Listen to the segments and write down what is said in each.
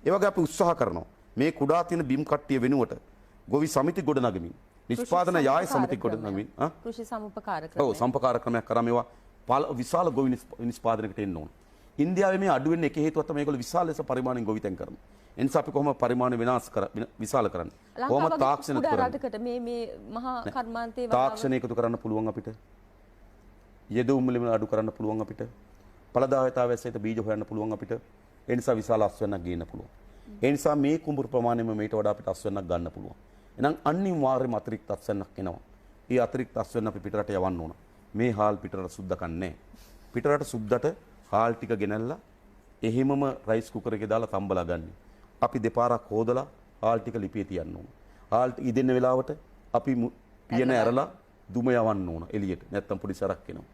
ඒ වගේ අපි උත්සාහ කරනවා මේ කුඩා තියෙන බිම් කට්ටිය වෙනුවට ගොවි සමිති ගොඩනගමින් නිෂ්පාදන යාය සමිති ගොඩනගමින් කෘෂි සමුපකාර ඔව් සම්පකාර ක්‍රමයක් කරා මේවා විශාල ගොවි නිෂ්පාදනයකට එන්න ඕනේ. ඉන්දියාවේ මේ අඩු වෙන්න එක හේතුවක් තමයි මේගොල්ලෝ විශාල ලෙස පරිමාණයෙන් ගොවි තැන් කරනවා. ඒ නිසා අපි කොහොම පරිමාණ විශාල කරන්නේ? කොහොම තාක්ෂණ කරන්නේ? මේ මහා කර්මාන්තයේ තාක්ෂණ එකතු කරන්න පුළුවන් අපිට. යෙදවුම් වලින් අඩු කරන්න පුළුවන් අපිට. ඵලදායකතාවය සහිත බීජ හොයන්න පුළුවන් අපිට. ඒ නිසා විශාල අස්වැන්නක් ගේන්න පුළුවන්. ඒ නිසා මේ කුඹුරු ප්‍රමාණයම මේට වඩා අපිට අස්වැන්නක් ගන්න පුළුවන්. එහෙනම් අනිවාර්යයෙන්ම අතිරික්ත අස්වැන්නක් එනවා. ඒ අතිරික්ත අස්වැන්න අපි පිටරට යවන්න ඕන. මේ හාල් පිටරට සුද්ධ කන්නේ. පිටරට සුද්ධට හාල් ටික ගෙනල්ලා එහෙමම රයිස් කුකර් එකේ දාලා තම්බලා ගන්න. අපි දෙපාරක් හොදලා හාල් ටික ලිපියේ තියන්න ඕන. හාල් ඉදෙන්න වෙලාවට අපි පියන ඇරලා දුම යවන්න ඕන එළියට. නැත්තම් පොඩි සරක් එනවා.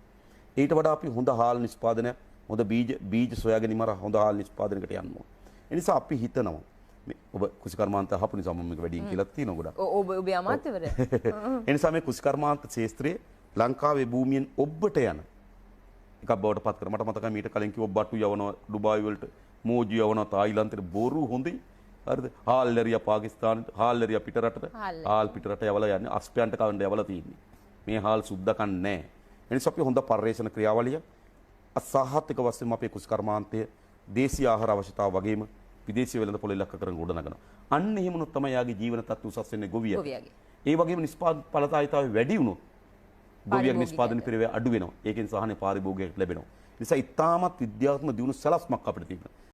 ඊට වඩා අපි හොඳ හාල් නිෂ්පාදනයක් හොඳ බීජ සොයා ගැනීම හොඳ හාල් නිෂ්පාදනයකට යන්න ඕන. ඒ නිසා අපි හිතනවා ඔබ කුසිකර්මාන්ත අහපු නිසා මම මේක වැඩියෙන් කියලා තියෙනවා ගොඩක්. ඔබ අමාත්‍යවරයා. ඒ නිසා මේ කුසිකර්මාන්ත ක්ෂේත්‍රයේ ලංකාවේ භූමියෙන් ඔබට යන එකක් බවට පත් කර මට මතකයි මීට කලින් කිව්ව බටු යවනවා ඩුබායි වලට මෝජි යවනවා තායිලන්තෙට බොරු හොඳයි. හරිද? හාල්ලරියා පාකිස්තානෙට හාල්ලරියා පිටරටට හාල් පිටරට යවලා යන්නේ අස්පයන්ට කවන්න යවලා තියෙන්නේ. මේ හාල් සුද්ධ කන්නේ නැහැ. ඒ නිසා අපි හොඳ පරිශ්‍රණ ක්‍රියාවලිය අසහාත්තික වශයෙන් අපේ කුසිකර්මාන්තයේ දේශීය ආහාර අවශ්‍යතාව වගේම විදේශීය වෙළඳ පොළ ඉලක්ක කරගෙන ගොඩනගනවා. අන්න එහෙමනොත් තමයි යාගේ ජීවන තත්ත්ව උසස් වෙන්නේ ගොවියාගේ. ඒ වගේම නිෂ්පාදන ඵලදායීතාවය වැඩි වුණොත් ගොවියාගේ නිෂ්පාදන පිරිවේ අඩු වෙනවා. ඒකෙන් සාහනේ පාරිභෝගිකයට ලැබෙනවා. නිසා ඉතාමත් විද්‍යාත්මක දියුණු සලස්මක් අපිට තියෙනවා.